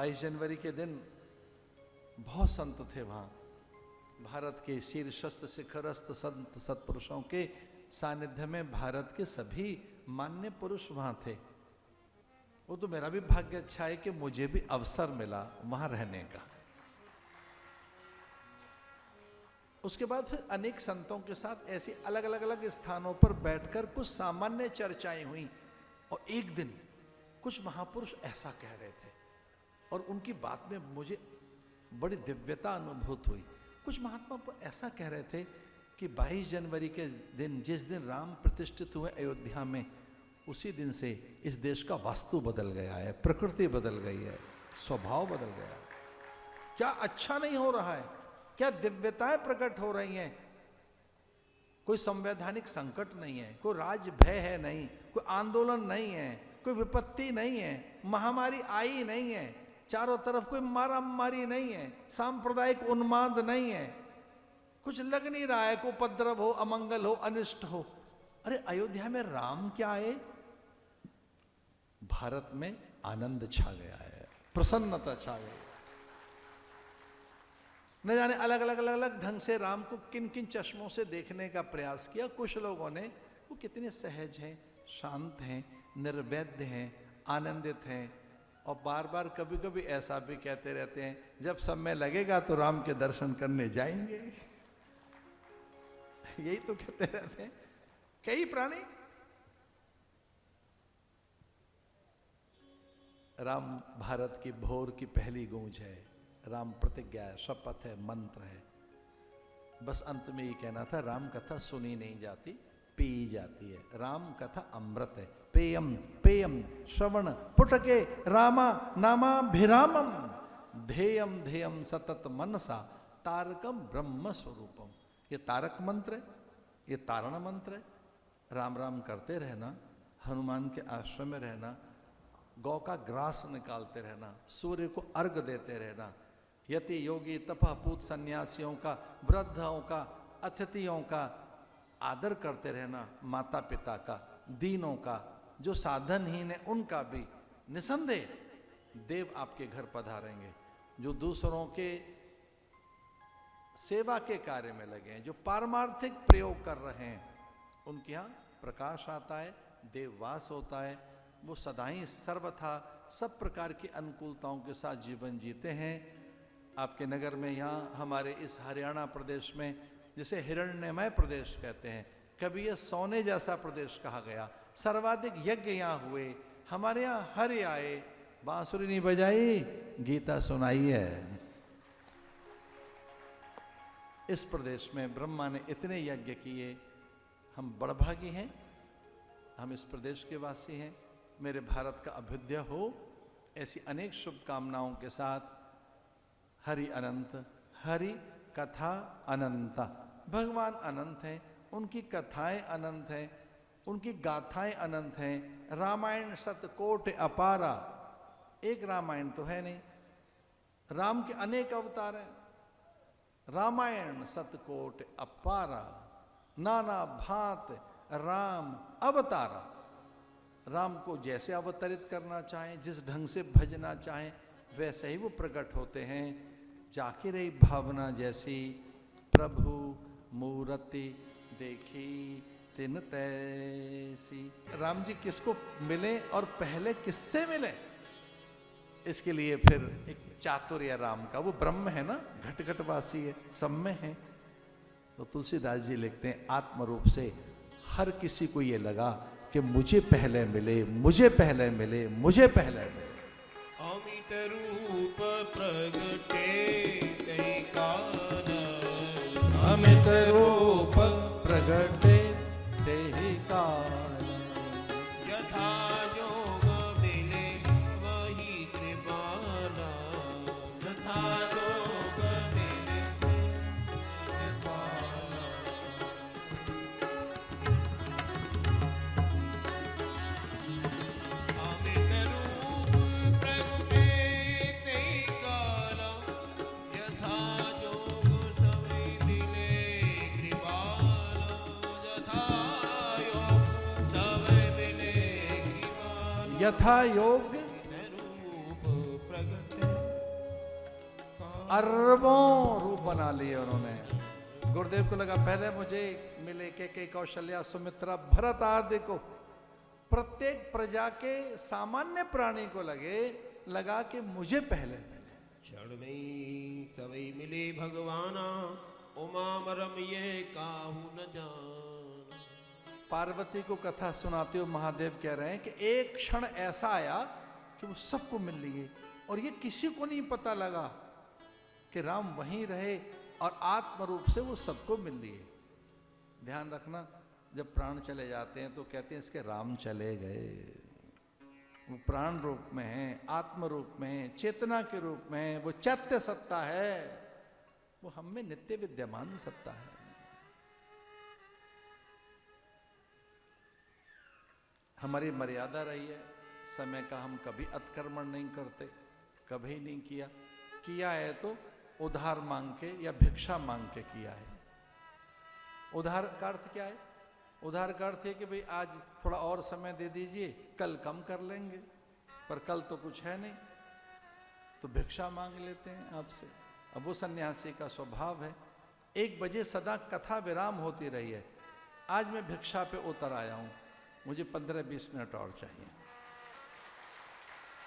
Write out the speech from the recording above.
22 जनवरी के दिन बहुत संत थे वहाँ, भारत के शीर्षस्थ शिखरस्थ संत सत्पुरुषों के सानिध्य में भारत के सभी मान्य पुरुष वहाँ थे। वो तो मेरा भी भाग्य अच्छा है कि मुझे भी अवसर मिला वहाँ रहने का। उसके बाद फिर अनेक संतों के साथ ऐसी अलग अलग स्थानों पर बैठकर कुछ सामान्य चर्चाएं हुई, और एक दिन कुछ महापुरुष ऐसा कह रहे थे और उनकी बात में मुझे बड़ी दिव्यता अनुभूत हुई। कुछ महात्मा ऐसा कह रहे थे कि 22 जनवरी के दिन, जिस दिन राम प्रतिष्ठित हुए अयोध्या में, उसी दिन से इस देश का वास्तु बदल गया है, प्रकृति बदल गई है, स्वभाव बदल गया है। क्या अच्छा नहीं हो रहा है? क्या दिव्यताएं प्रकट हो रही हैं? कोई संवैधानिक संकट नहीं है, कोई राज भय है नहीं, कोई आंदोलन नहीं है, कोई विपत्ति नहीं है, महामारी आई नहीं है, चारों तरफ कोई मारामारी नहीं है, सांप्रदायिक उन्माद नहीं है, कुछ लग नहीं रहा है, कोई उपद्रव हो, अमंगल हो, अनिष्ट हो। अरे अयोध्या में राम क्या आए? भारत में आनंद छा गया है, प्रसन्नता छा गई। न जाने अलग अलग ढंग से राम को किन किन चश्मों से देखने का प्रयास किया। कुछ लोगों ने वो कितने सहज हैं, शांत हैं, निर्वैध हैं, आनंदित हैं, और बार बार कभी कभी ऐसा भी कहते रहते हैं, जब समय लगेगा तो राम के दर्शन करने जाएंगे। यही तो कहते रहते हैं कई प्राणी। राम भारत की भोर की पहली गूंज है, राम प्रतिज्ञा है, शपथ है, मंत्र है। बस अंत में ये कहना था, राम कथा सुनी नहीं जाती, पी जाती है। राम कथा अमृत है, पेयम पेयम श्रवण पुटके रामा नामाभिरामम ध्येयम ध्येयम सतत मनसा तारकम ब्रह्म स्वरूपम। ये तारक मंत्र है, ये तारण मंत्र है। राम राम करते रहना, हनुमान के आश्रम में रहना, गौ का ग्रास निकालते रहना, सूर्य को अर्घ देते रहना, यति योगी तपहपूत सन्यासियों का, वृद्धों का, अतिथियों का आदर करते रहना, माता पिता का, दीनों का, जो साधनहीन है उनका भी। निसंदेह देव आपके घर पधारेंगे। जो दूसरों के सेवा के कार्य में लगे हैं, जो पारमार्थिक प्रयोग कर रहे हैं, उनके यहाँ प्रकाश आता है, देववास होता है। वो सदा ही सर्वथा सब प्रकार की अनुकूलताओं के साथ जीवन जीते हैं। आपके नगर में, यहाँ हमारे इस हरियाणा प्रदेश में, जिसे हिरण्यमय प्रदेश कहते हैं, कभी यह सोने जैसा प्रदेश कहा गया। सर्वाधिक यज्ञ यहाँ हुए, हमारे यहाँ हरि आए, बांसुरी नहीं बजाई, गीता सुनाई है। इस प्रदेश में ब्रह्मा ने इतने यज्ञ किए, हम बड़भागी हैं, हम इस प्रदेश के वासी हैं। मेरे भारत का अभ्युदय हो, ऐसी अनेक शुभकामनाओं के साथ। हरि अनंत, हरि कथा अनंता। भगवान अनंत हैं, उनकी कथाएं अनंत हैं, उनकी गाथाएं अनंत हैं। रामायण शतकोट अपारा, एक रामायण तो है नहीं, राम के अनेक अवतार हैं। रामायण शतकोट अपारा, नाना भात राम अवतारा। राम को जैसे अवतरित करना चाहें, जिस ढंग से भजना चाहें, वैसे ही वो प्रकट होते हैं। जाके रही भावना जैसी, प्रभु मूर्ति देखी तिन तैसी। राम जी किसको मिले और पहले किससे मिले, इसके लिए फिर एक चातुर्य राम का। वो ब्रह्म है ना, घट घटवासी है, सब में है। तो तुलसीदास जी लिखते हैं, आत्म रूप से हर किसी को ये लगा कि मुझे पहले मिले, मुझे पहले मिले, मुझे पहले मिले। अमित रूप प्रगटे तै काल, अमित रूप प्रगटे तेहि काल। यथा योग मिले वही कृपाला, यथा योग मिले कृपाला। अमित रूप प्रगटे तै काल, यथा योग सबै मिले कृपाला, यथा योग सबै मिले कृपाला। यथा योग रूप प्रगटे अरबों रूप बना लिए उन्होंने। गुरुदेव को लगा पहले मुझे मिले के कौशल्या, सुमित्रा, भरत आदि को। प्रत्येक प्रजा के सामान्य प्राणी को लगा कि मुझे पहले मिले। क्षण में सवै मिले भगवाना, उमा मरम ये काहू न जान। पार्वती को कथा सुनाते हुए महादेव कह रहे हैं कि एक क्षण ऐसा आया कि वो सबको मिल लिए, और ये किसी को नहीं पता लगा कि राम वहीं रहे, और आत्म रूप से वो सबको मिल लिए। ध्यान रखना, जब प्राण चले जाते हैं तो कहते हैं इसके राम चले गए। वो प्राण रूप में है, आत्म रूप में है, चेतना के रूप में है, वो चैत्य सत्ता है, वो हम में नित्य विद्यमान सत्ता है। हमारी मर्यादा रही है समय का, हम कभी अतिक्रमण नहीं करते, कभी नहीं किया है तो उधार मांग के या भिक्षा मांग के किया है। उधार का अर्थ क्या है? उधार का अर्थ है कि भाई आज थोड़ा और समय दे दीजिए, कल कम कर लेंगे, पर कल तो कुछ है नहीं, तो भिक्षा मांग लेते हैं आपसे। अब वो सन्यासी का स्वभाव है। 1 बजे सदा कथा विराम होती रही है, आज मैं भिक्षा पे उतर आया हूं, मुझे 15-20 मिनट और चाहिए।